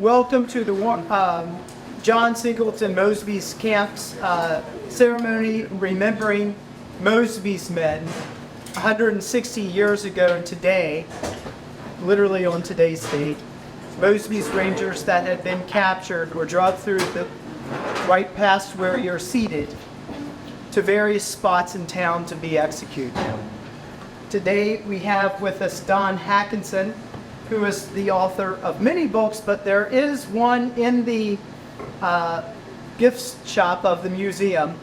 Welcome to the John Singleton Mosby's Camp's ceremony remembering Mosby's men 160 years ago and today, literally on today's date. Mosby's Rangers that had been captured were dragged through the right past where you're seated to various spots in town to be executed. Today we have with us Don Hakenson, who is the author of many books, but there is one in the gift shop of the museum,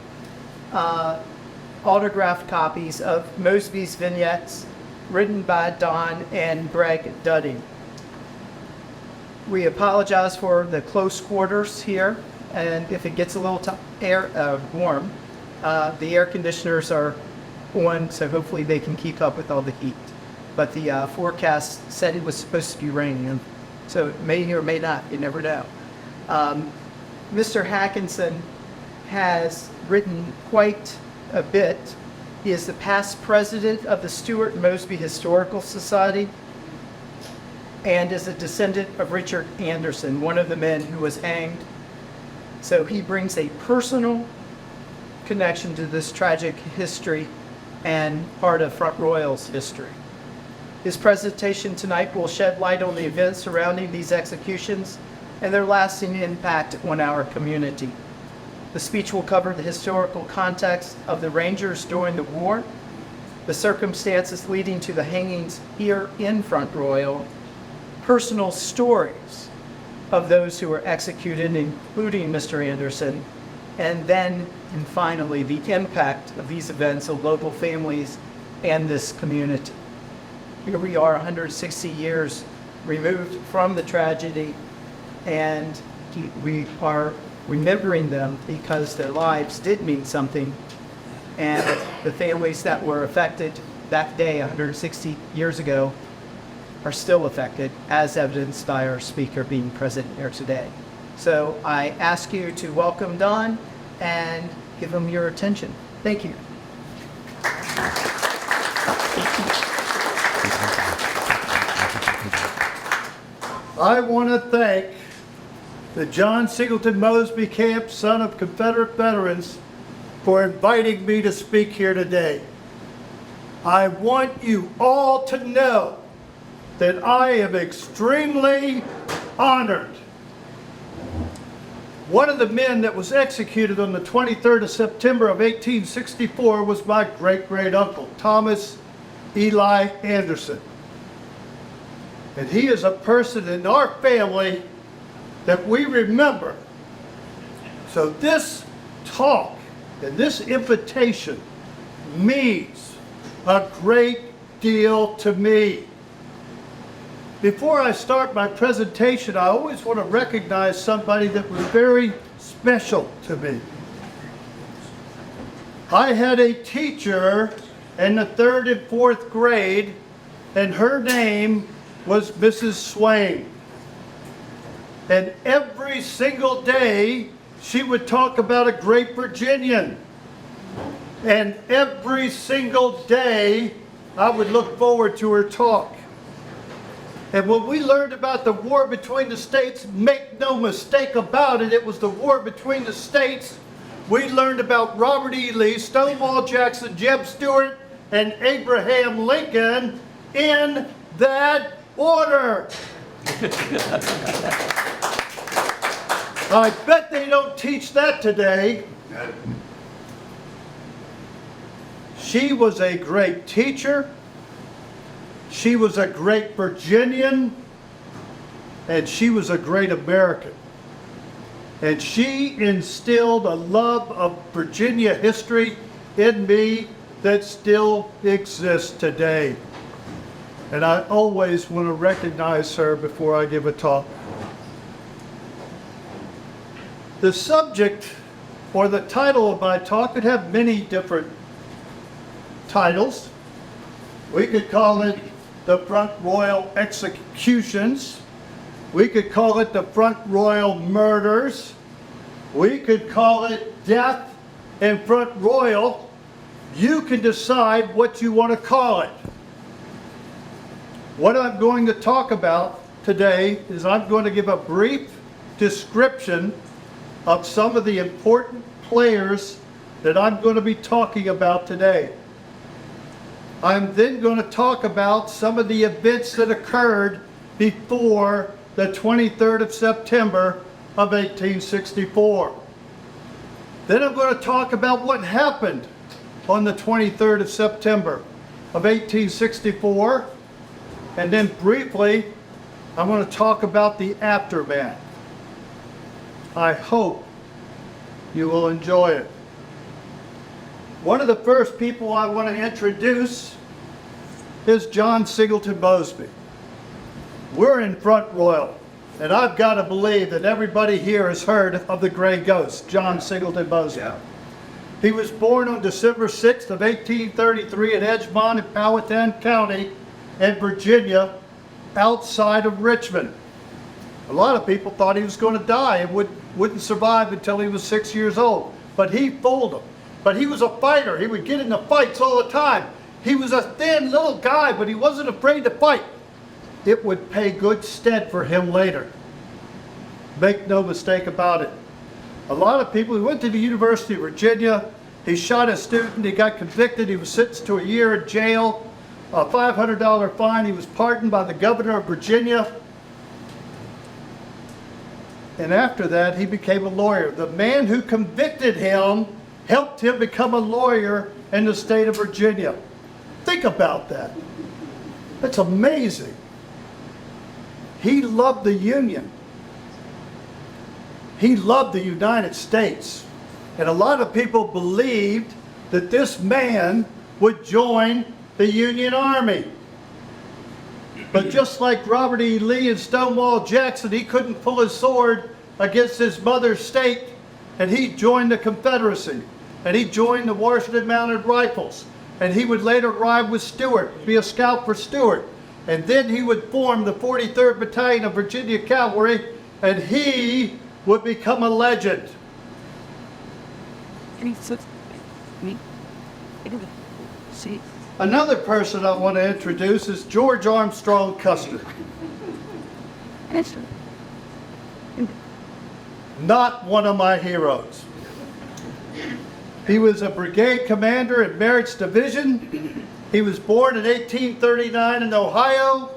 autographed copies of Mosby's vignettes written by Don and Greg Dudding. We apologize for the close quarters here, and if it gets a little warm, the air conditioners are on, so hopefully they can keep up with all the heat. But the forecast said it was supposed to be raining, so it may or may not, you never know. Mr. Hakenson has written quite a bit. He is the past president of the Stuart Mosby Historical Society and is a descendant of Richard Anderson, one of the men who was hanged. So he brings a personal connection to this tragic history and part of Front Royal's history. His presentation tonight will shed light on the events surrounding these executions and their lasting impact on our community. The speech will cover the historical context of the Rangers during the war, the circumstances leading to the hangings here in Front Royal, personal stories of those who were executed, including Mr. Anderson, and then, and finally, the impact of these events on local families and this community. Here we are 160 years removed from the tragedy, and we are remembering them because their lives did mean something, and the families that were affected that day 160 years ago are still affected, as evidenced by our speaker being present here today. So I ask you to welcome Don and give him your attention. Thank you. I want to thank the John Singleton Mosby Camp, son of Confederate veterans, for inviting me to speak here today. I want you all to know that I am extremely honored. One of the men that was executed on the 23rd of September of 1864 was my great-great-uncle, Thomas Eli Anderson. And he is a person in our family that we remember. So this talk and this invitation means a great deal to me. Before I start my presentation, I always want to recognize somebody that was very special to me. I had a teacher in the 3rd and 4th grade, and her name was Mrs. Swain. And every single day, she would talk about a great Virginian. And every single day, I would look forward to her talk. And when we learned about the war between the states, make no mistake about it, it was the war between the states. We learned about Robert E. Lee, Stonewall Jackson, Jeb Stuart, and Abraham Lincoln in that order. I bet they don't teach that today. She was a great teacher. She was a great Virginian. And she was a great American. And she instilled a love of Virginia history in me that still exists today. And I always want to recognize her before I give a talk. The subject or the title of my talk could have many different titles. We could call it the Front Royal Executions. We could call it the Front Royal Murders. We could call it Death in Front Royal. You can decide what you want to call it. What I'm going to talk about today is I'm going to give a brief description of some of the important players that I'm going to be talking about today. I'm then going to talk about some of the events that occurred before the 23rd of September of 1864. Then I'm going to talk about what happened on the 23rd of September of 1864. And then briefly, I'm going to talk about the aftermath. I hope you will enjoy it. One of the first people I want to introduce is John Singleton Mosby. We're in Front Royal, and I've got to believe that everybody here has heard of the Gray Ghost, John Singleton Mosby. Yeah. He was born on December 6th of 1833 at Edgemont in Powhatan County in Virginia, outside of Richmond. A lot of people thought he was going to die and wouldn't survive until he was 6 years old, but he fooled them. But he was a fighter. He would get into fights all the time. He was a thin little guy, but he wasn't afraid to fight. It would pay good stead for him later. Make no mistake about it. A lot of people, he went to the University of Virginia. He shot a student. He got convicted. He was sentenced to a year in jail, a $500 fine. He was pardoned by the governor of Virginia. And after that, he became a lawyer. The man who convicted him helped him become a lawyer in the state of Virginia. Think about that. That's amazing. He loved the Union. He loved the United States. And a lot of people believed that this man would join the Union Army. But just like Robert E. Lee and Stonewall Jackson, he couldn't pull his sword against his mother's state, and he joined the Confederacy. And he joined the Washington Mounted Rifles. And he would later ride with Stuart, be a scout for Stuart. And then he would form the 43rd Battalion of Virginia Cavalry, and he would become a legend. Another person I want to introduce is George Armstrong Custer. Not one of my heroes. He was a brigade commander in Merritt's Division. He was born in 1839 in Ohio.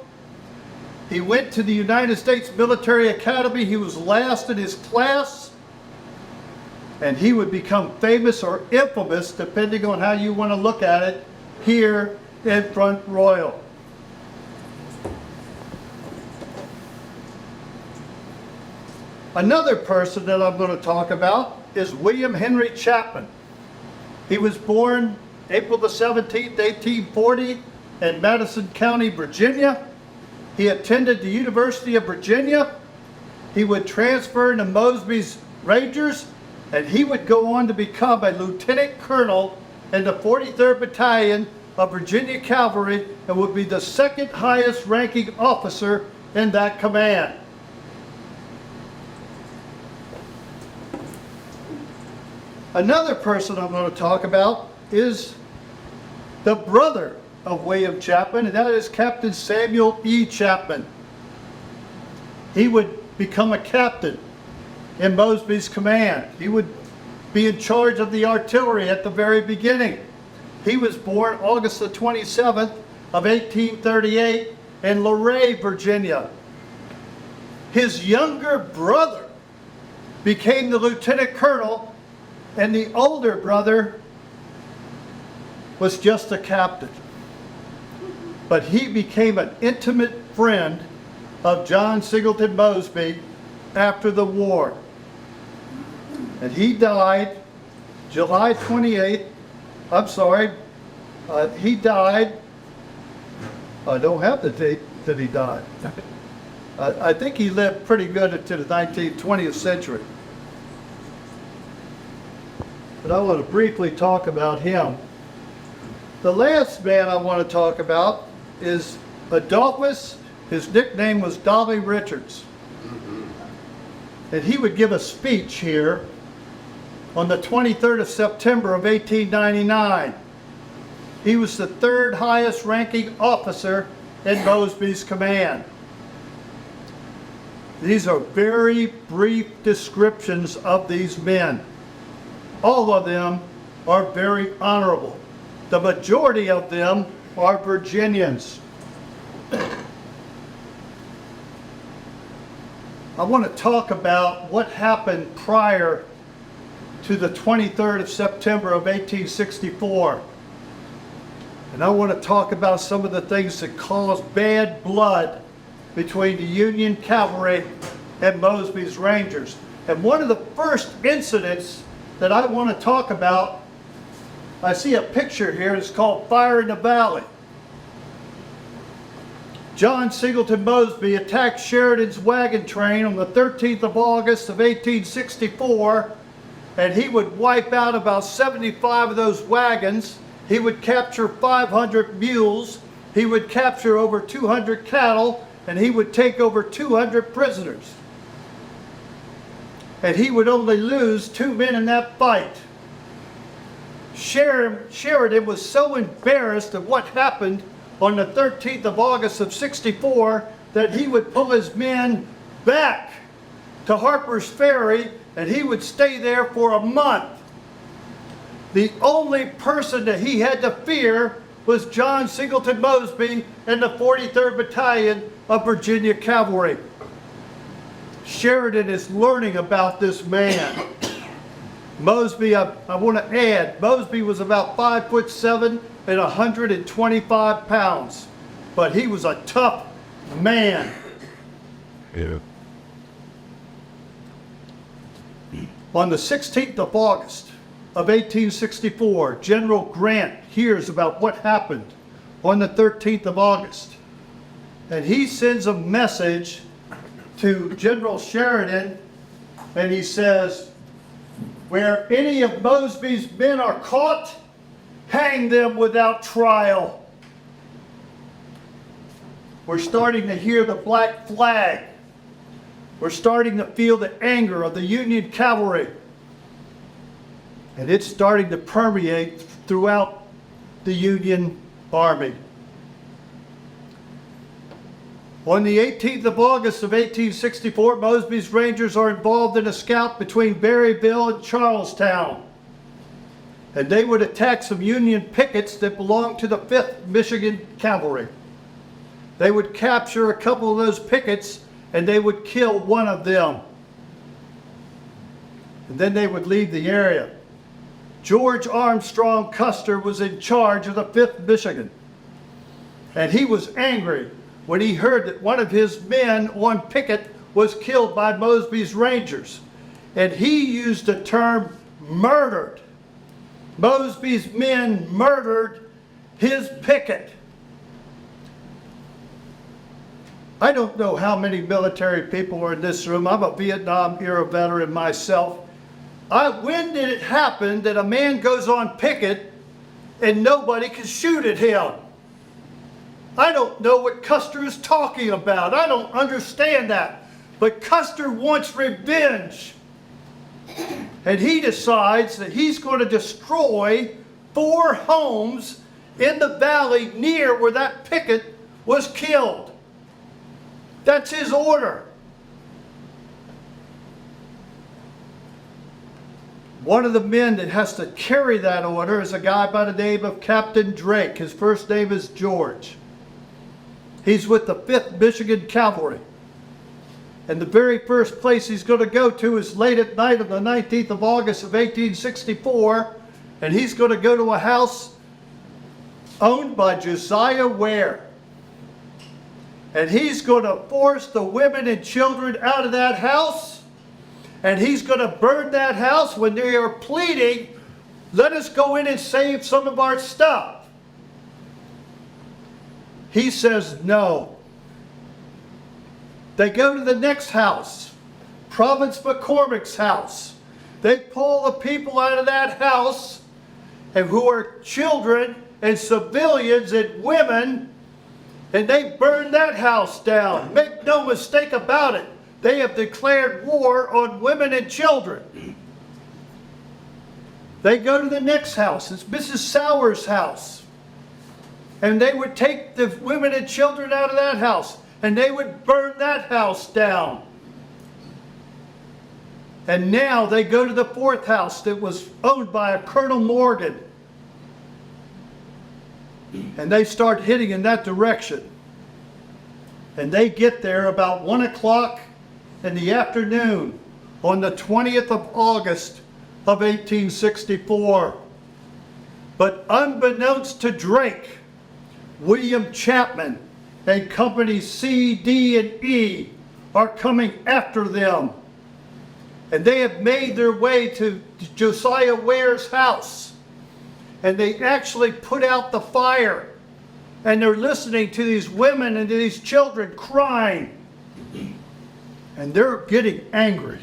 He went to the United States Military Academy. He was last in his class. And he would become famous or infamous, depending on how you want to look at it, here in Front Royal. Another person that I'm going to talk about is William Henry Chapman. He was born April the 17th, 1840 in Madison County, Virginia. He attended the University of Virginia. He would transfer into Mosby's Rangers, and he would go on to become a lieutenant colonel in the 43rd Battalion of Virginia Cavalry and would be the second highest ranking officer in that command. Another person I'm going to talk about is the brother of William Chapman, and that is Captain Samuel E. Chapman. He would become a captain in Mosby's command. He would be in charge of the artillery at the very beginning. He was born August the 27th of 1838 in Luray, Virginia. His younger brother became the lieutenant colonel, and the older brother was just a captain. But he became an intimate friend of John Singleton Mosby after the war. And he died July 28th. I'm sorry, he died, I don't have the date that he died. I think he lived pretty good into the 20th century. But I want to briefly talk about him. The last man I want to talk about is Adolphus. His nickname was Dolly Richards. And he would give a speech here on the 23rd of September of 1899. He was the third highest ranking officer in Mosby's command. These are very brief descriptions of these men. All of them are very honorable. The majority of them are Virginians. I want to talk about what happened prior to the 23rd of September of 1864. And I want to talk about some of the things that caused bad blood between the Union cavalry and Mosby's Rangers. And one of the first incidents that I want to talk about, I see a picture here, it's called Fire in the Valley. John Singleton Mosby attacked Sheridan's wagon train on the 13th of August of 1864, and he would wipe out about 75 of those wagons. He would capture 500 mules, he would capture over 200 cattle, and he would take over 200 prisoners. And he would only lose 2 men in that fight. Sheridan was so embarrassed of what happened on the 13th of August of 64 that he would pull his men back to Harper's Ferry, and he would stay there for a month. The only person that he had to fear was John Singleton Mosby and the 43rd Battalion of Virginia Cavalry. Sheridan is learning about this man. Mosby, I want to add, Mosby was about 5'7" and 125 pounds, but he was a tough man. Yeah. On the 16th of August of 1864, General Grant hears about what happened on the 13th of August. And he sends a message to General Sheridan, and he says, "Where any of Mosby's men are caught, hang them without trial." We're starting to hear the black flag. We're starting to feel the anger of the Union cavalry. And it's starting to permeate throughout the Union Army. On the 18th of August of 1864, Mosby's Rangers are involved in a scout between Berryville and Charlestown. And they would attack some Union pickets that belonged to the 5th Michigan Cavalry. They would capture a couple of those pickets and they would kill one of them. And then they would leave the area. George Armstrong Custer was in charge of the 5th Michigan. And he was angry when he heard that one of his men on picket was killed by Mosby's Rangers. And he used the term murdered. Mosby's men murdered his picket. I don't know how many military people are in this room. I'm a Vietnam era veteran myself. When did it happen that a man goes on picket and nobody can shoot at him? I don't know what Custer is talking about. I don't understand that. But Custer wants revenge. And he decides that he's going to destroy 4 homes in the valley near where that picket was killed. That's his order. One of the men that has to carry that order is a guy by the name of Captain Drake. His first name is George. He's with the 5th Michigan Cavalry. And the very first place he's going to go to is late at night on the 19th of August of 1864. And he's going to go to a house owned by Josiah Ware. And he's going to force the women and children out of that house. And he's going to burn that house when they are pleading, "Let us go in and save some of our stuff." He says no. They go to the next house, Province McCormick's house. They pull the people out of that house, and who are children and civilians and women, and they burn that house down. Make no mistake about it. They have declared war on women and children. They go to the next house. It's Mrs. Sauer's house. And they would take the women and children out of that house, and they would burn that house down. And now they go to the fourth house that was owned by a Colonel Morgan. And they start hitting in that direction. And they get there about 1 o'clock in the afternoon on the 20th of August of 1864. But unbeknownst to Drake, William Chapman and companies C, D, and E are coming after them. And they have made their way to Josiah Ware's house. And they actually put out the fire. And they're listening to these women and to these children crying. And they're getting angry.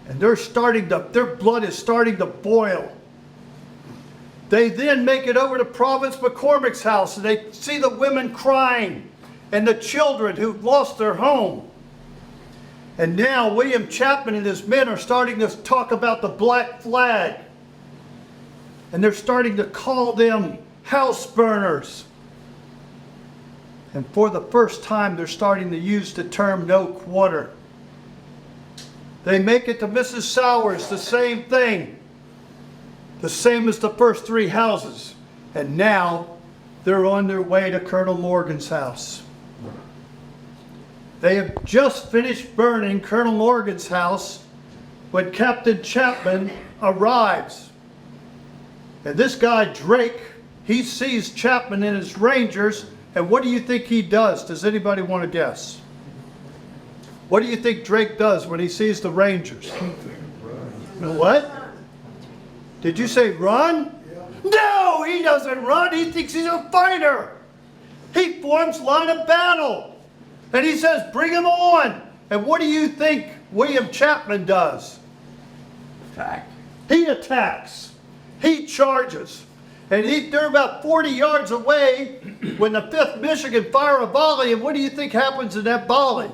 And their blood is starting to boil. They then make it over to Province McCormick's house, and they see the women crying and the children who've lost their home. And now William Chapman and his men are starting to talk about the black flag. And they're starting to call them house burners. And for the first time, they're starting to use the term no quarter. They make it to Mrs. Sowers, the same thing. The same as the first three houses. And now they're on their way to Colonel Morgan's house. They have just finished burning Colonel Morgan's house when Captain Chapman arrives. And this guy, Drake, he sees Chapman and his Rangers, and what do you think he does? Does anybody want to guess? What do you think Drake does when he sees the Rangers? What? Did you say run? No, he doesn't run. He thinks he's a fighter. He forms line of battle. And he says, bring him on. And what do you think William Chapman does? Attack. He attacks. He charges. And they're about 40 yards away when the 5th Michigan fire a volley. And what do you think happens in that volley?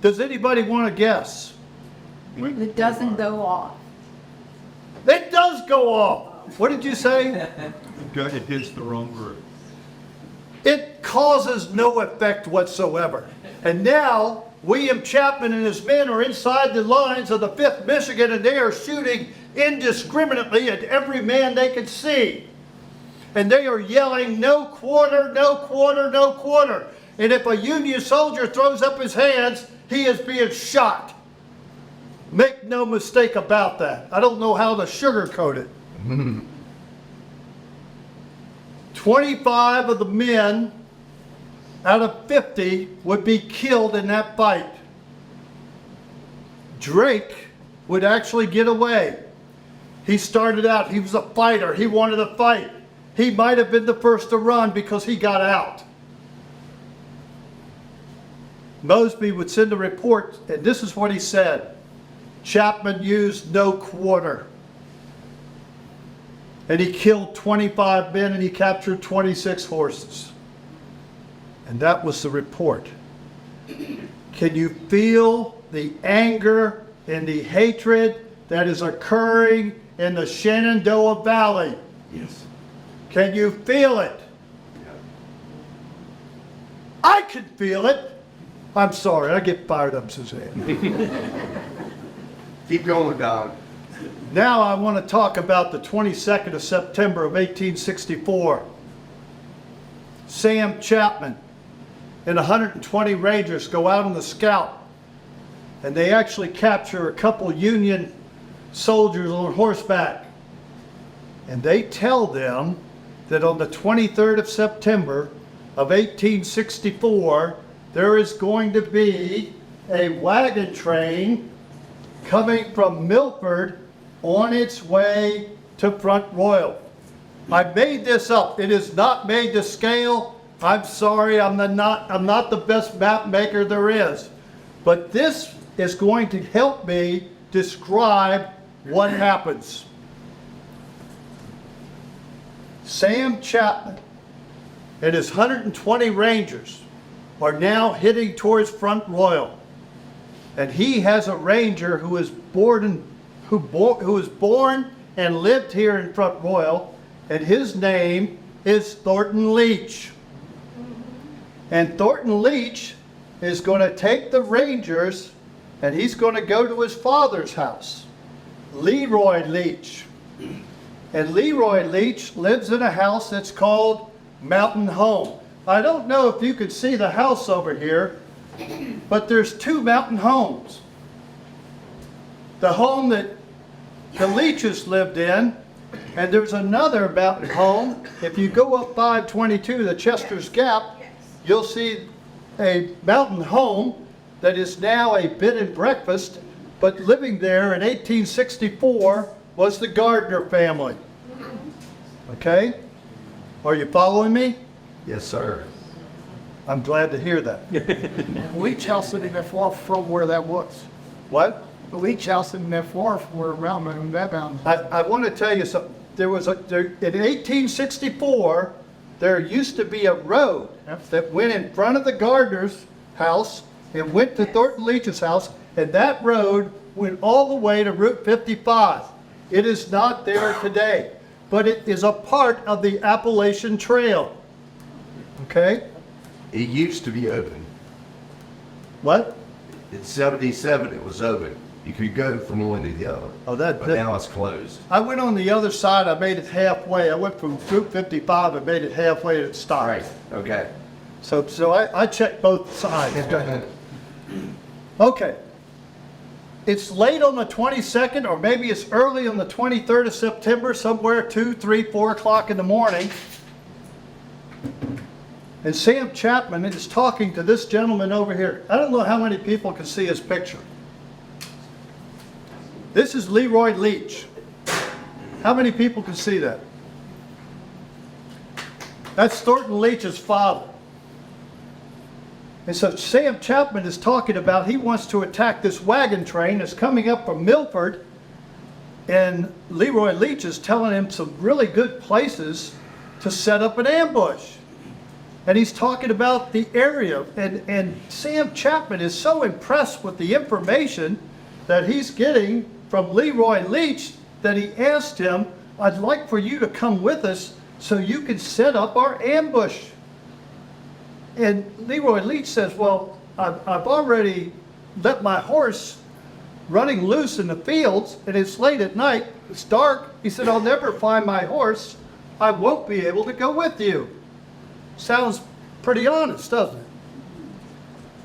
Does anybody want to guess? It doesn't go off. It does go off. What did you say? Good, it hits the wrong group. It causes no effect whatsoever. And now William Chapman and his men are inside the lines of the 5th Michigan, and they are shooting indiscriminately at every man they can see. And they are yelling, no quarter, no quarter, no quarter. And if a Union soldier throws up his hands, he is being shot. Make no mistake about that. I don't know how to sugarcoat it. 25 of the men out of 50 would be killed in that fight. Drake would actually get away. He started out, he was a fighter, he wanted to fight. He might have been the first to run because he got out. Mosby would send a report, and this is what he said. Chapman used no quarter. And he killed 25 men and he captured 26 horses. And that was the report. Can you feel the anger and the hatred that is occurring in the Shenandoah Valley? Yes. Can you feel it? I can feel it. I'm sorry, I get fired up, Suzanne. Keep going, Don. Now I want to talk about the 22nd of September of 1864. Sam Chapman and 120 Rangers go out on the scout, and they actually capture a couple Union soldiers on horseback. And they tell them that on the 23rd of September of 1864, there is going to be a wagon train coming from Milford on its way to Front Royal. I made this up. It is not made to scale. I'm sorry, I'm not the best map maker there is. But this is going to help me describe what happens. Sam Chapman and his 120 Rangers are now heading towards Front Royal. And he has a Ranger who is born and lived here in Front Royal, and his name is Thornton Leach. And Thornton Leach is going to take the Rangers and he's going to go to his father's house, Leroy Leach. And Leroy Leach lives in a house that's called Mountain Home. I don't know if you can see the house over here, but there's two mountain homes. The home that the Leaches lived in, and there's another mountain home. If you go up 522, the Chester's Gap, you'll see a mountain home that is now a bed and breakfast, but living there in 1864 was the Gardner family. Okay? Are you following me? Yes, sir. I'm glad to hear that. Leach house isn't that far from where that was. What? The Leach house isn't that far from where around that bound. I want to tell you something. In 1864, there used to be a road that went in front of the Gardner's house and went to Thornton Leach's house, and that road went all the way to Route 55. It is not there today, but it is a part of the Appalachian Trail. Okay? It used to be open. What? In 77, it was open. You could go from one to the other. Oh, But now it's closed. I went on the other side. I made it halfway. I went from Route 55 and made it halfway and it stopped. Right, okay. So I checked both sides. Okay. It's late on the 22nd, or maybe it's early on the 23rd of September, somewhere 2, 3, 4 o'clock in the morning. And Sam Chapman is talking to this gentleman over here. I don't know how many people can see his picture. This is Leroy Leach. How many people can see that? That's Thornton Leach's father. And so Sam Chapman is talking about he wants to attack this wagon train that's coming up from Milford, and Leroy Leach is telling him some really good places to set up an ambush. And he's talking about the area, and Sam Chapman is so impressed with the information that he's getting from Leroy Leach that he asked him, "I'd like for you to come with us so you can set up our ambush." And Leroy Leach says, "Well, I've already let my horse running loose in the fields, and it's late at night, it's dark." He said, "I'll never find my horse. I won't be able to go with you." Sounds pretty honest, doesn't it?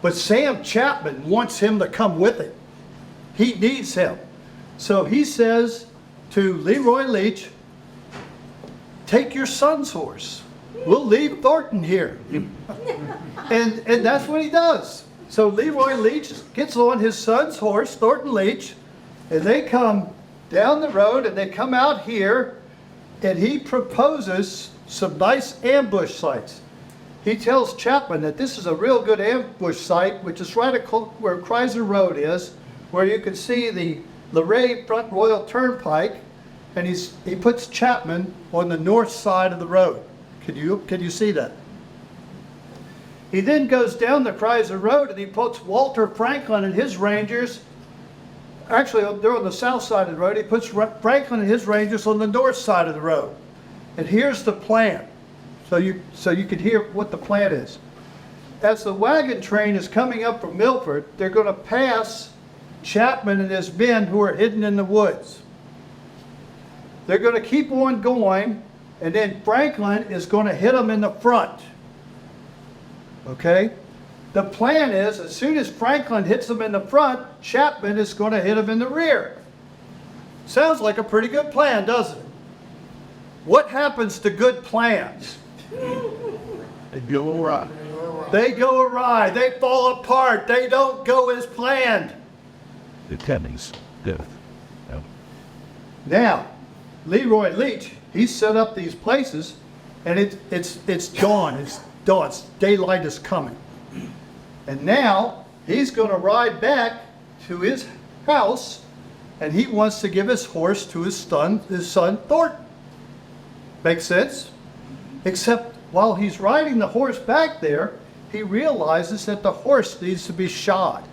But Sam Chapman wants him to come with him. He needs him. So he says to Leroy Leach, "Take your son's horse. We'll leave Thornton here." And that's what he does. So Leroy Leach gets on his son's horse, Thornton Leach, and they come down the road and they come out here, and he proposes some nice ambush sites. He tells Chapman that this is a real good ambush site, which is right where Kreiser Road is, where you can see the Luray Front Royal Turnpike, and he puts Chapman on the north side of the road. Can you see that? He then goes down the Kreiser Road and he puts Walter Franklin and his Rangers, actually they're on the south side of the road, he puts Franklin and his Rangers on the north side of the road. And here's the plan, so you can hear what the plan is. As the wagon train is coming up from Milford, they're going to pass Chapman and his men who are hidden in the woods. They're going to keep on going, and then Franklin is going to hit them in the front. Okay? The plan is, as soon as Franklin hits them in the front, Chapman is going to hit them in the rear. Sounds like a pretty good plan, doesn't it? What happens to good plans? They go awry. They go awry. They fall apart. They don't go as planned. The Temmings, death. No. Now, Leroy Leach, he set up these places, and it's dawn. It's dawn. Daylight is coming. And now he's going to ride back to his house, and he wants to give his horse to his son Thornton. Make sense? Except while he's riding the horse back there, he realizes that the horse needs to be shod.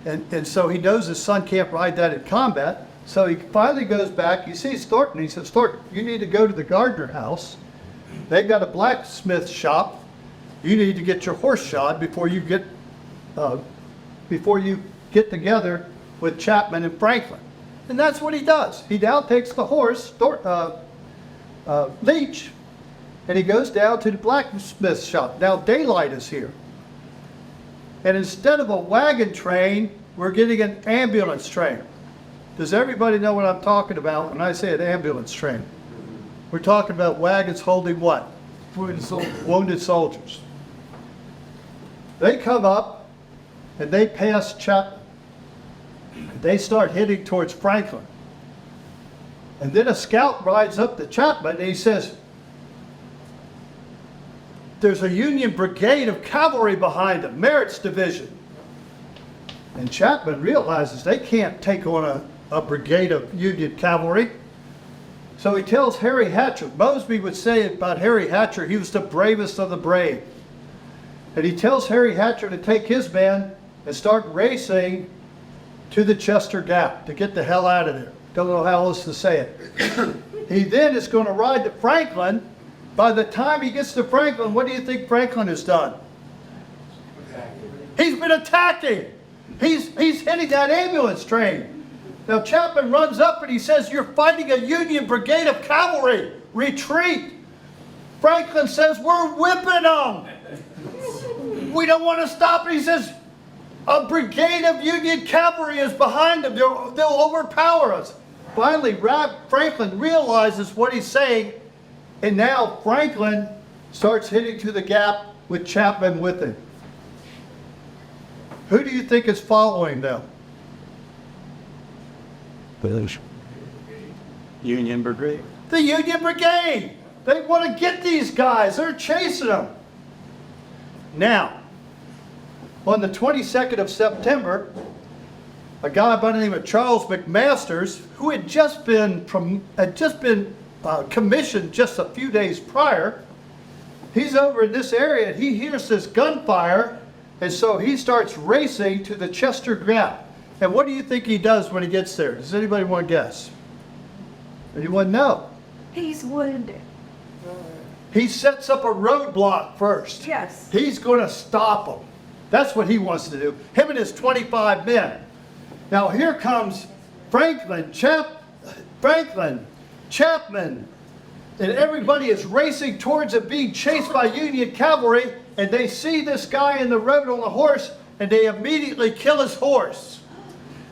And so he knows his son can't ride that in combat. So he finally goes back. He sees Thornton. He says, "Thornton, you need to go to the Gardner house. They've got a blacksmith shop. You need to get your horse shod before you get before you get together with Chapman and Franklin. And that's what he does. He now takes the horse, Leach, and he goes down to the blacksmith shop. Now daylight is here. And instead of a wagon train, we're getting an ambulance train. Does everybody know what I'm talking about when I say an ambulance train? We're talking about wagons holding what? Wounded soldiers. They come up and they pass Chapman. They start heading towards Franklin. And then a scout rides up to Chapman and he says, there's a Union brigade of cavalry behind them, Merritt's division. And Chapman realizes they can't take on a brigade of Union cavalry. So he tells Harry Hatcher, Mosby would say about Harry Hatcher, he was the bravest of the brave. And he tells Harry Hatcher to take his men and start racing to the Chester Gap to get the hell out of there. Don't know how else to say it. He then is going to ride to Franklin. By the time he gets to Franklin, what do you think Franklin has done? He's been attacking. He's hitting that ambulance train. Now Chapman runs up and he says, you're fighting a Union brigade of cavalry. Retreat. Franklin says, we're whipping them. We don't want to stop. And he says, a brigade of Union cavalry is behind them. They'll overpower us. Finally, Franklin realizes what he's saying, and now Franklin starts heading to the gap with Chapman with him. Who do you think is following them? Union Brigade. The Union Brigade. They want to get these guys. They're chasing them. Now, on the 22nd of September, a guy by the name of Charles McMasters, who had just been commissioned just a few days prior, he's over in this area and he hears this gunfire, and so he starts racing to the Chester Gap. And what do you think he does when he gets there? Does anybody want to guess? Anyone know? He's wounded. He sets up a roadblock first. Yes. He's going to stop them. That's what he wants to do. Him and his 25 men. Now here comes Franklin, Chapman, and everybody is racing towards it, being chased by Union cavalry, and they see this guy in the road on the horse, and they immediately kill his horse.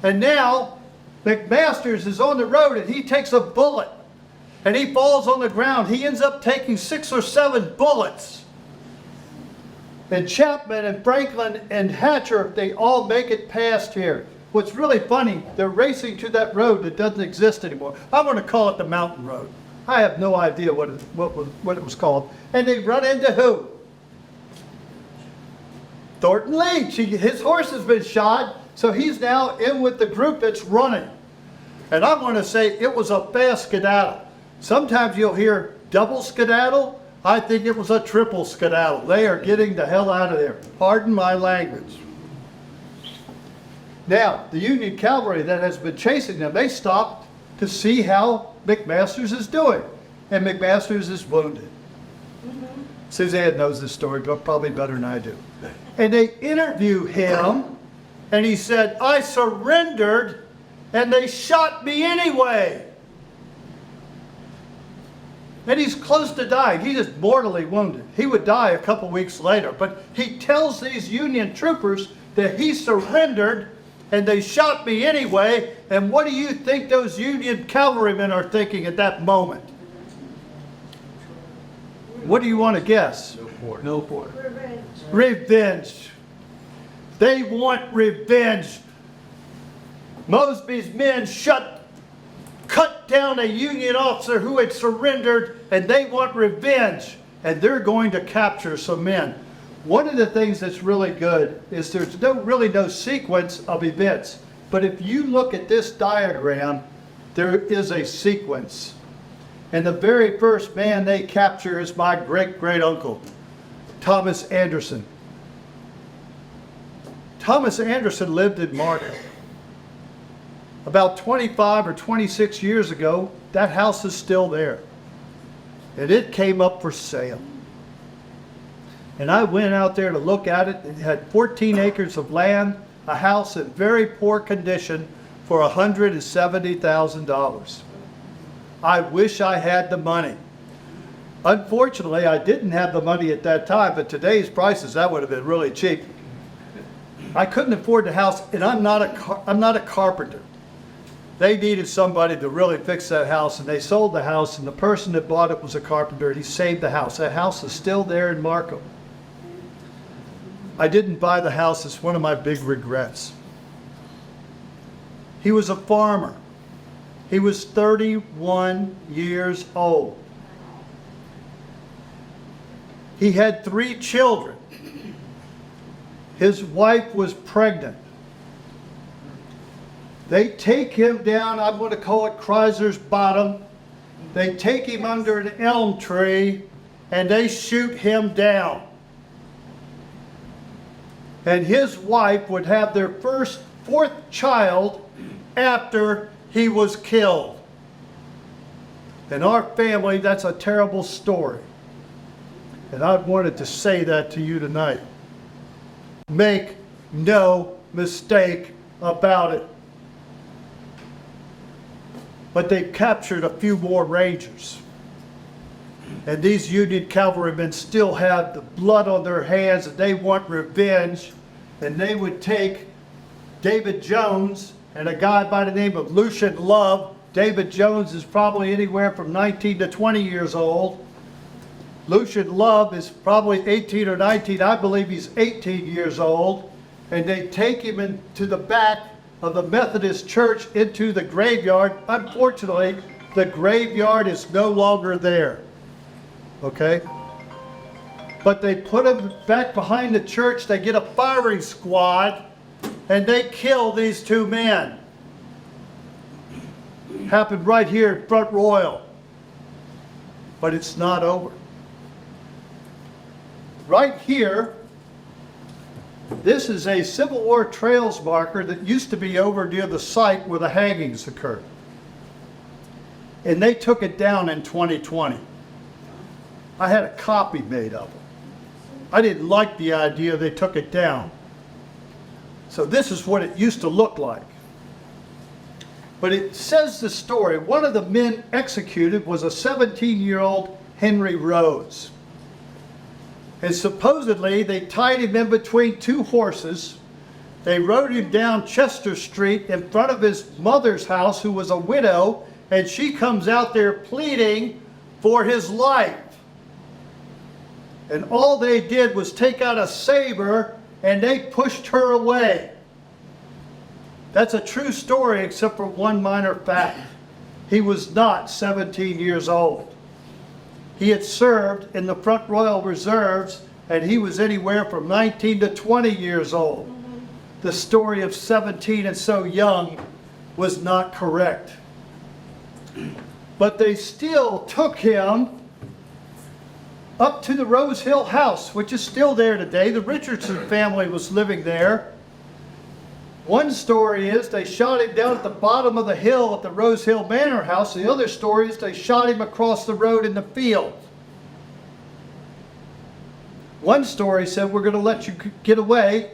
And now McMasters is on the road, and he takes a bullet, and he falls on the ground. He ends up taking 6 or 7 bullets. And Chapman and Franklin and Hatcher, they all make it past here. What's really funny, they're racing to that road that doesn't exist anymore. I'm going to call it the Mountain Road. I have no idea what it was called. And they run into who? Thornton Leach. His horse has been shot, so he's now in with the group that's running. And I'm going to say it was a fast skedaddle. Sometimes you'll hear double skedaddle. I think it was a triple skedaddle. They are getting the hell out of there. Pardon my language. Now, the Union cavalry that has been chasing them, they stopped to see how McMasters is doing. And McMasters is wounded. Suzanne knows this story probably better than I do. And they interview him, and he said, I surrendered, and they shot me anyway. And he's close to dying. He is mortally wounded. He would die a couple weeks later. But he tells these Union troopers that he surrendered and they shot me anyway. And what do you think those Union cavalrymen are thinking at that moment? What do you want to guess? No port. Revenge. Revenge. They want revenge. Mosby's men cut down a Union officer who had surrendered, and they want revenge, and they're going to capture some men. One of the things that's really good is there's really no sequence of events, but if you look at this diagram, there is a sequence. And the very first man they capture is my great-great-uncle, Thomas Anderson. Thomas Anderson lived in Martin. About 25 or 26 years ago, that house is still there. And it came up for sale. And I went out there to look at it. It had 14 acres of land, a house in very poor condition for $170,000. I wish I had the money. Unfortunately, I didn't have the money at that time, but today's prices, that would have been really cheap. I couldn't afford the house, and I'm not a carpenter. They needed somebody to really fix that house, and they sold the house, and the person that bought it was a carpenter, and he saved the house. That house is still there in Markham. I didn't buy the house. It's one of my big regrets. He was a farmer. He was 31 years old. He had 3 children. His wife was pregnant. They take him down, I'm going to call it Chrysler's Bottom. They take him under an elm tree and they shoot him down. And his wife would have their 4th child after he was killed. In our family, that's a terrible story. And I wanted to say that to you tonight. Make no mistake about it. But they captured a few more Rangers. And these Union cavalrymen still have the blood on their hands and they want revenge. And they would take David Jones and a guy by the name of Lucian Love. David Jones is probably anywhere from 19 to 20 years old. Lucian Love is probably 18 or 19. I believe he's 18 years old. And they take him into the back of the Methodist church into the graveyard. Unfortunately, the graveyard is no longer there. Okay? But they put him back behind the church. They get a firing squad and they kill these 2 men. Happened right here at Front Royal. But it's not over. Right here, this is a Civil War trails marker that used to be over near the site where the hangings occurred. And they took it down in 2020. I had a copy made of it. I didn't like the idea they took it down. So this is what it used to look like. But it says the story. One of the men executed was a 17-year-old Henry Rhodes. And supposedly they tied him in between 2 horses. They rode him down Chester Street in front of his mother's house, who was a widow, and she comes out there pleading for his life. And all they did was take out a saber and they pushed her away. That's a true story except for one minor fact. He was not 17 years old. He had served in the Front Royal Reserves and he was anywhere from 19 to 20 years old. The story of 17 and so young was not correct. But they still took him up to the Rose Hill house, which is still there today. The Richardson family was living there. One story is they shot him down at the bottom of the hill at the Rose Hill Manor House. The other story is they shot him across the road in the field. One story said, we're going to let you get away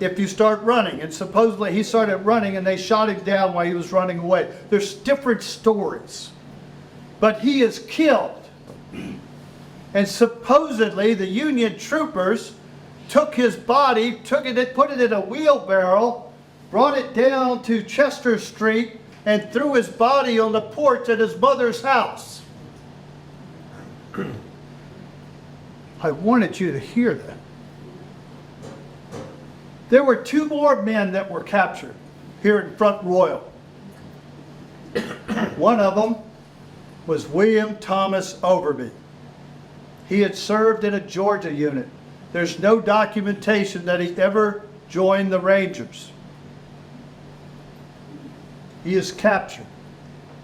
if you start running. And supposedly he started running and they shot him down while he was running away. There's different stories. But he is killed. And supposedly the Union troopers took his body, put it in a wheelbarrow, brought it down to Chester Street, and threw his body on the porch at his mother's house. I wanted you to hear that. There were 2 more men that were captured here in Front Royal. One of them was William Thomas Overby. He had served in a Georgia unit. There's no documentation that he ever joined the Rangers. He is captured.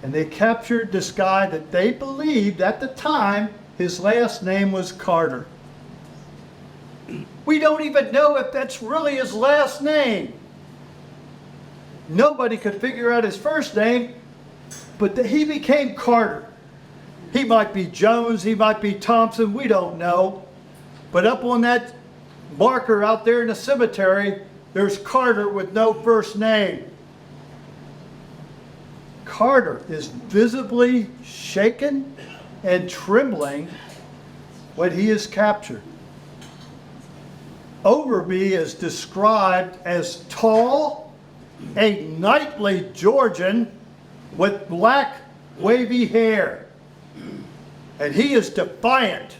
And they captured this guy that they believed at the time his last name was Carter. We don't even know if that's really his last name. Nobody could figure out his first name, but he became Carter. He might be Jones, he might be Thompson, we don't know. But up on that marker out there in the cemetery, there's Carter with no first name. Carter is visibly shaken and trembling when he is captured. Overby is described as tall, a knightly Georgian with black wavy hair, and he is defiant.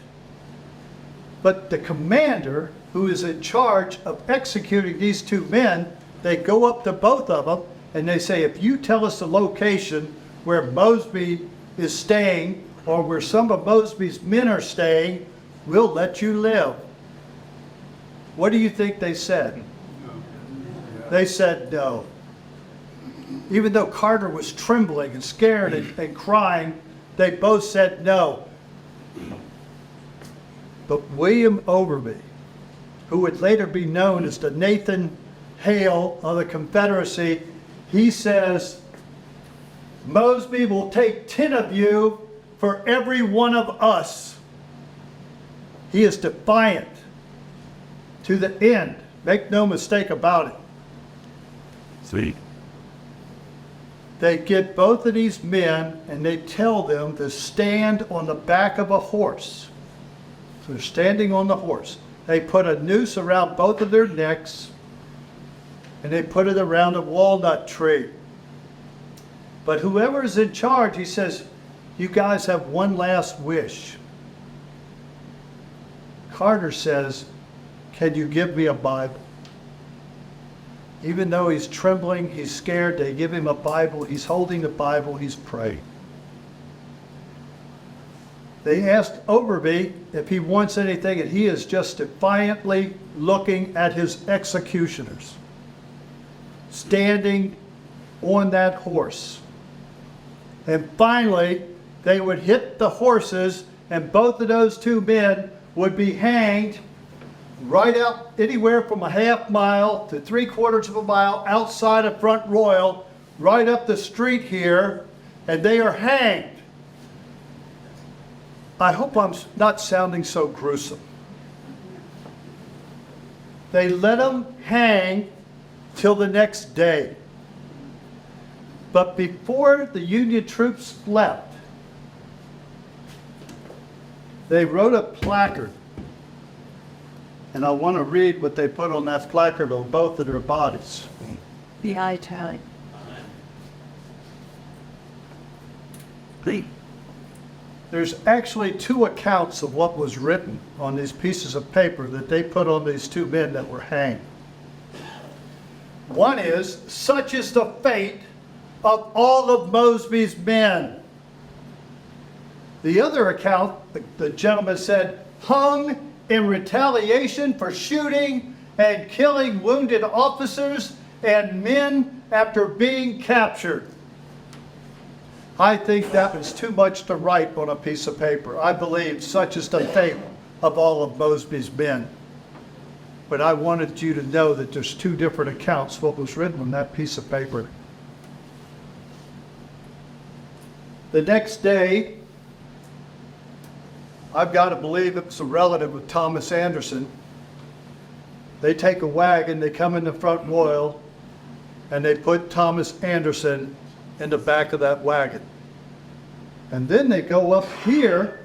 But the commander, who is in charge of executing these two men, they go up to both of them and they say, if you tell us the location where Mosby is staying or where some of Mosby's men are staying, we'll let you live. What do you think they said? They said no. Even though Carter was trembling and scared and crying, they both said no. But William Overby, who would later be known as the Nathan Hale of the Confederacy, he says, Mosby will take 10 of you for every one of us. He is defiant to the end. Make no mistake about it. Sweet. They get both of these men and they tell them to stand on the back of a horse. So they're standing on the horse. They put a noose around both of their necks and they put it around a walnut tree. But whoever is in charge, he says, you guys have one last wish. Carter says, can you give me a Bible? Even though he's trembling, he's scared, they give him a Bible. He's holding the Bible, he's praying. They asked Overby if he wants anything, and he is just defiantly looking at his executioners, standing on that horse. And finally, they would hit the horses, and both of those two men would be hanged right out anywhere from a half mile to 3/4 of a mile outside of Front Royal, right up the street here, and they are hanged. I hope I'm not sounding so gruesome. They let them hang till the next day. But before the Union troops left, they wrote a placard. And I want to read what they put on that placard on both of their bodies. The italic. There's actually two accounts of what was written on these pieces of paper that they put on these two men that were hanged. One is, such is the fate of all of Mosby's men. The other account, the gentleman said, hung in retaliation for shooting and killing wounded officers and men after being captured. I think that was too much to write on a piece of paper. I believe such is the fate of all of Mosby's men. But I wanted you to know that there's two different accounts of what was written on that piece of paper. The next day, I've got to believe it was a relative of Thomas Anderson. They take a wagon, they come in the Front Royal, and they put Thomas Anderson in the back of that wagon. And then they go up here,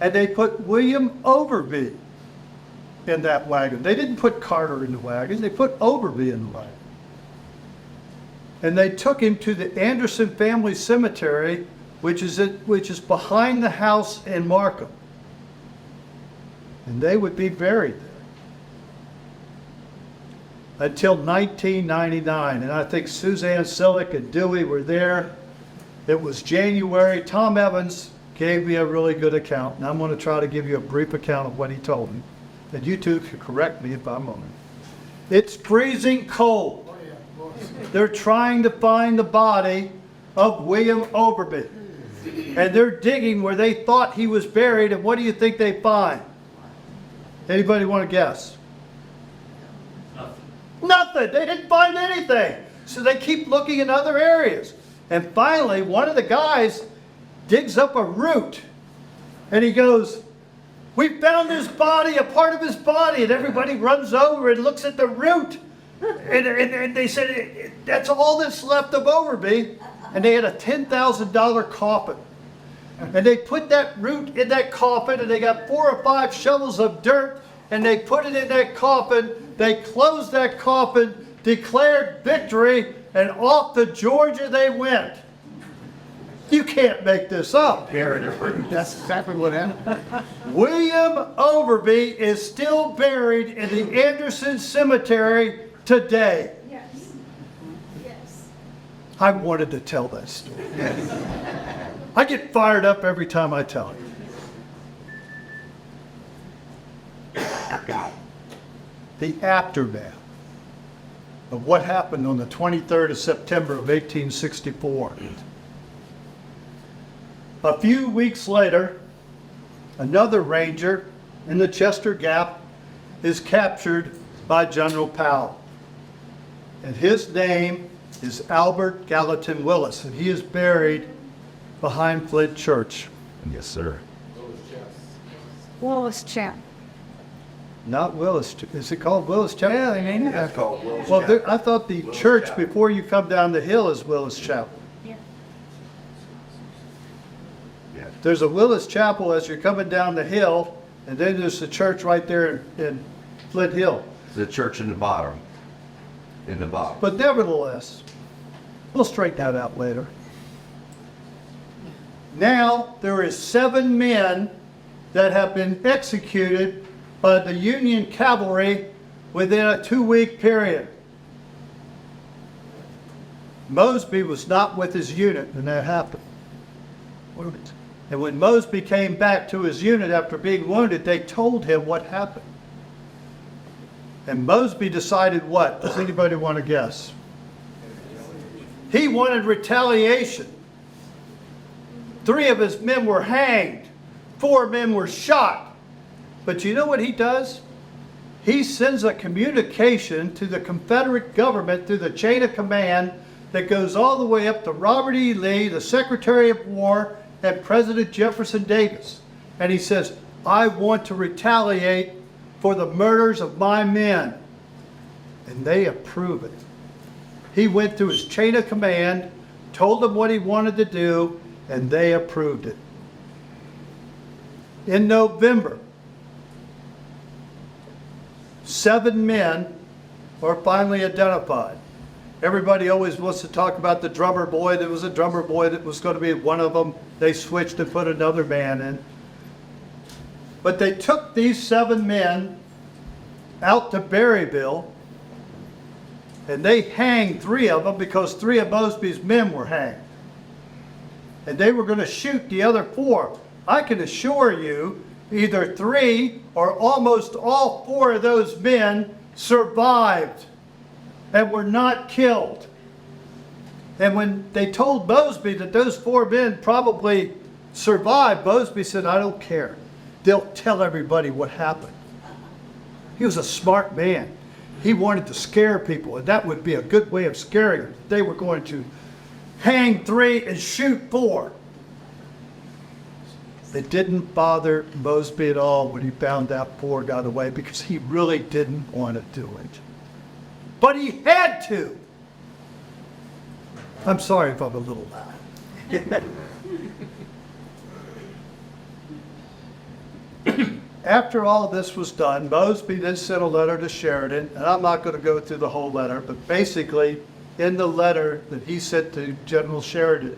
and they put William Overby in that wagon. They didn't put Carter in the wagon, they put Overby in the wagon. And they took him to the Anderson Family Cemetery, which is behind the house in Markham. And they would be buried there until 1999. And I think Suzanne Sillick and Dewey were there. It was January. Tom Evans gave me a really good account, and I'm going to try to give you a brief account of what he told me. And you two can correct me if I'm wrong. It's freezing cold. They're trying to find the body of William Overby. And they're digging where they thought he was buried, and what do you think they find? Anybody want to guess? Nothing. They didn't find anything. So they keep looking in other areas. And finally, one of the guys digs up a root, and he goes, We found his body, a part of his body, and everybody runs over and looks at the root. And they said, that's all that's left of Overby. And they had a $10,000 coffin. And they put that root in that coffin, and they got 4 or 5 shovels of dirt, and they put it in that coffin. They closed that coffin, declared victory, and off to Georgia they went. You can't make this up. That's exactly what happened. William Overby is still buried in the Anderson Cemetery today. Yes. Yes. I wanted to tell that story. I get fired up every time I tell it. The aftermath of what happened on the 23rd of September of 1864. A few weeks later, another ranger in the Chester Gap is captured by General Powell. And his name is Albert Gallatin Willis, and he is buried behind Flint Church. Yes, sir. Wallace Chap. Not Willis, is it called Willis Chapel? Yeah, I mean, That's called Willis Well, Chapel. I thought the church before you come down the hill is Willis Chapel. Yeah. There's a Willis Chapel as you're coming down the hill, and then there's the church right there in Flint Hill. The church in the bottom. In the bottom. But nevertheless, we'll straighten that out later. Now, there is 7 men that have been executed by the Union cavalry within a 2-week period. Mosby was not with his unit when that happened. And when Mosby came back to his unit after being wounded, they told him what happened. And Mosby decided what? Does anybody want to guess? He wanted retaliation. 3 of his men were hanged. 4 men were shot. But you know what he does? He sends a communication to the Confederate government through the chain of command that goes all the way up to Robert E. Lee, the Secretary of War, and President Jefferson Davis. And he says, I want to retaliate for the murders of my men. And they approve it. He went through his chain of command, told them what he wanted to do, and they approved it. In November, 7 men are finally identified. Everybody always wants to talk about the drummer boy. There was a drummer boy that was going to be one of them. They switched and put another man in. But they took these 7 men out to Berryville, and they hanged 3 of them because 3 of Mosby's men were hanged. And they were going to shoot the other 4. I can assure you, either 3 or almost all 4 of those men survived and were not killed. And when they told Mosby that those 4 men probably survived, Mosby said, I don't care. They'll tell everybody what happened. He was a smart man. He wanted to scare people, and that would be a good way of scaring them. They were going to hang 3 and shoot 4. It didn't bother Mosby at all when he found out 4 got away, because he really didn't want to do it. But he had to. I'm sorry if I'm a little loud. After all of this was done, Mosby then sent a letter to Sheridan, and I'm not going to go through the whole letter, but basically in the letter that he sent to General Sheridan,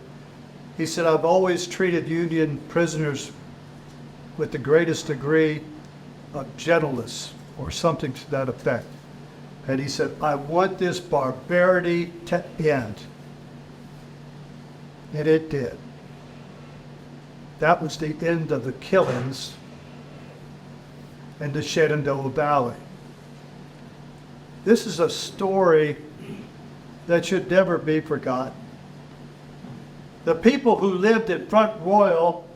he said, I've always treated Union prisoners with the greatest degree of gentleness, or something to that effect. And he said, I want this barbarity to end. And it did. That was the end of the killings in the Shenandoah Valley. This is a story that should never be forgotten. The people who lived in Front Royal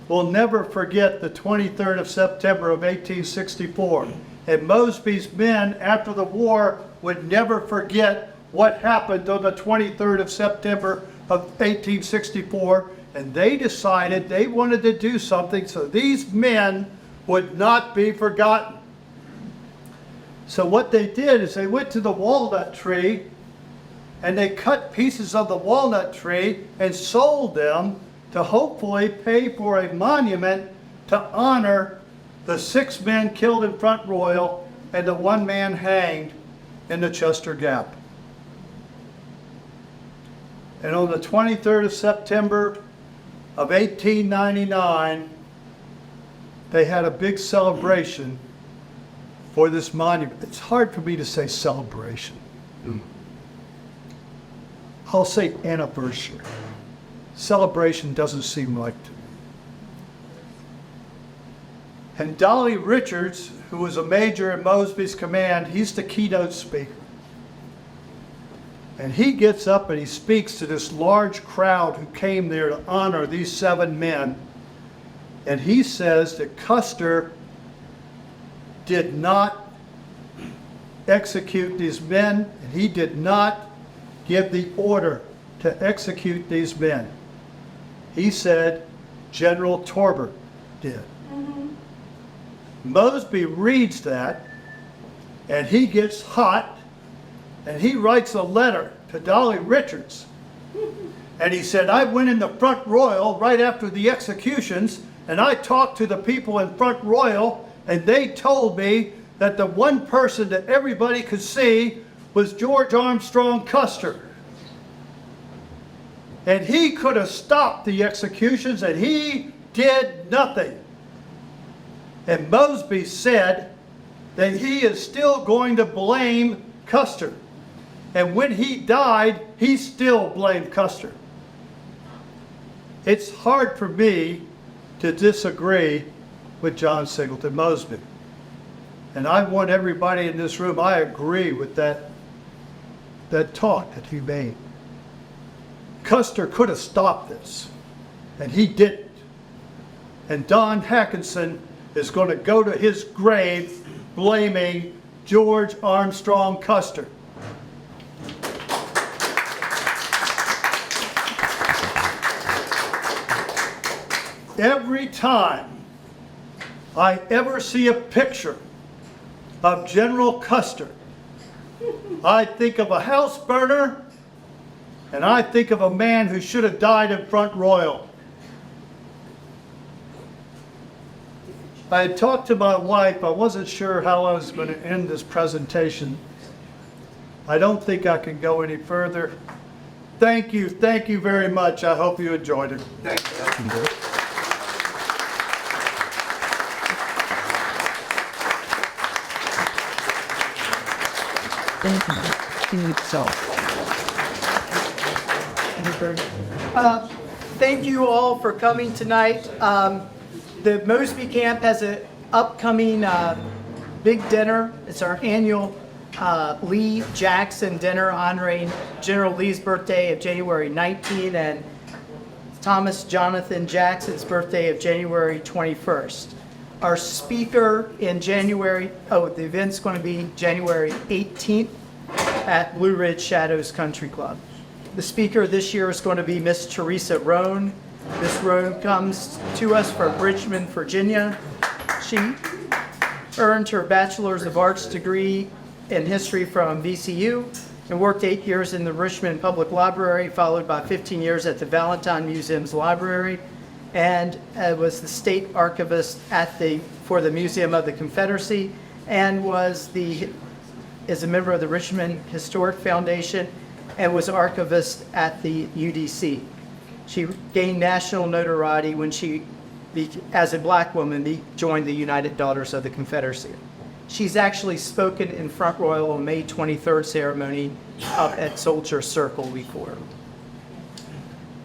will never forget the 23rd of September of 1864. And Mosby's men after the war would never forget what happened on the 23rd of September of 1864. And they decided they wanted to do something, so these men would not be forgotten. So what they did is they went to the walnut tree and they cut pieces of the walnut tree and sold them to hopefully pay for a monument to honor the 6 men killed in Front Royal and the 1 man hanged in the Chester Gap. And on the 23rd of September of 1899, they had a big celebration for this monument. It's hard for me to say celebration. I'll say anniversary. Celebration doesn't seem like to me. And Dolly Richards, who was a major in Mosby's command, he's the keynote speaker. And he gets up and he speaks to this large crowd who came there to honor these 7 men. And he says that Custer did not execute these men, and he did not give the order to execute these men. He said General Torbert did. Mosby reads that, and he gets hot, and he writes a letter to Dolly Richards. And he said, I went in the Front Royal right after the executions, and I talked to the people in Front Royal, and they told me that the one person that everybody could see was George Armstrong Custer. And he could have stopped the executions, and he did nothing. And Mosby said that he is still going to blame Custer. And when he died, he still blamed Custer. It's hard for me to disagree with John Singleton Mosby. And I want everybody in this room, I agree with that talk that he made. Custer could have stopped this, and he didn't. And Don Hakenson is going to go to his grave blaming George Armstrong Custer. Every time I ever see a picture of General Custer, I think of a house burner, and I think of a man who should have died in Front Royal. I had talked to my wife. I wasn't sure how I was going to end this presentation. I don't think I can go any further. Thank you very much. I hope you enjoyed it. Thank you all for coming tonight. The Mosby camp has an upcoming big dinner. It's our annual Lee Jackson dinner honoring General Lee's birthday of January 19 and Thomas Jonathan Jackson's birthday of January 21st. Our speaker in January, the event's going to be January 18th at Blue Ridge Shadows Country Club. The speaker this year is going to be Miss Teresa Roan. Miss Roan comes to us from Richmond, Virginia. She earned her Bachelor's of Arts degree in history from VCU and worked 8 years in the Richmond Public Library, followed by 15 years at the Valentine Museum's library, and was the state archivist for the Museum of the Confederacy, and is a member of the Richmond Historic Foundation, and was archivist at the UDC. She gained national notoriety when she, as a black woman, joined the United Daughters of the Confederacy. She's actually spoken in Front Royal on May 23rd ceremony up at Soldier Circle before.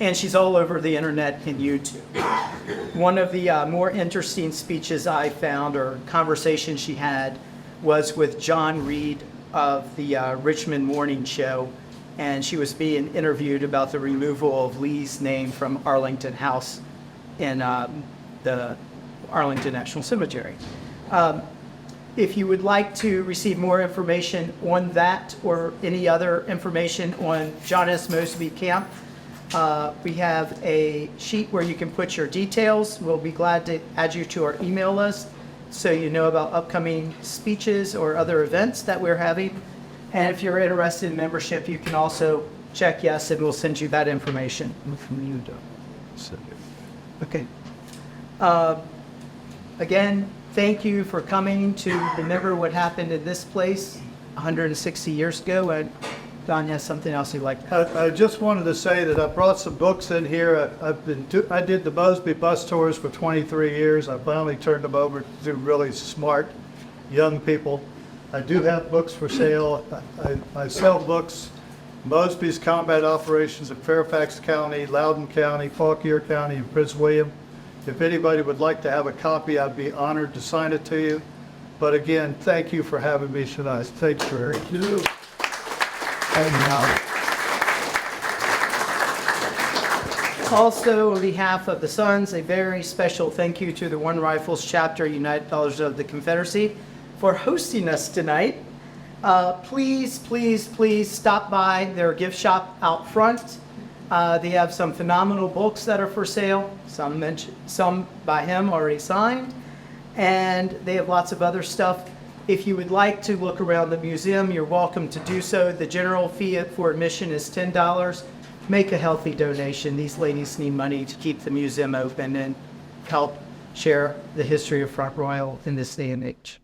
And she's all over the internet and YouTube. One of the more interesting speeches I found, or conversations she had, was with John Reed of the Richmond Morning Show, and she was being interviewed about the removal of Lee's name from Arlington House in the Arlington National Cemetery. If you would like to receive more information on that or any other information on John S. Mosby Camp, we have a sheet where you can put your details. We'll be glad to add you to our email list. so you know about upcoming speeches or other events that we're having. And if you're interested in membership, you can also check yes, and we'll send you that information. Okay. Again, thank you for coming to remember what happened in this place 160 years ago. And Don has something else you'd like to I just wanted to say that I brought some books in here. I did the Mosby bus tours for 23 years. I finally turned them over to really smart young people. I do have books for sale. I sell books. Mosby's Combat Operations in Fairfax County, Loudoun County, Fauquier County, and Prince William. If anybody would like to have a copy, I'd be honored to sign it to you. But again, thank you for having me tonight. Thanks, Barry. Also, on behalf of the Sons, a very special thank you to the One Rifles Chapter, United Colors of the Confederacy, for hosting us tonight. Please, please, please stop by their gift shop out front. They have some phenomenal books that are for sale, some by him already signed, and they have lots of other stuff. If you would like to look around the museum, you're welcome to do so. The general fee for admission is $10. Make a healthy donation. These ladies need money to keep the museum open and help share the history of Front Royal in this day and age.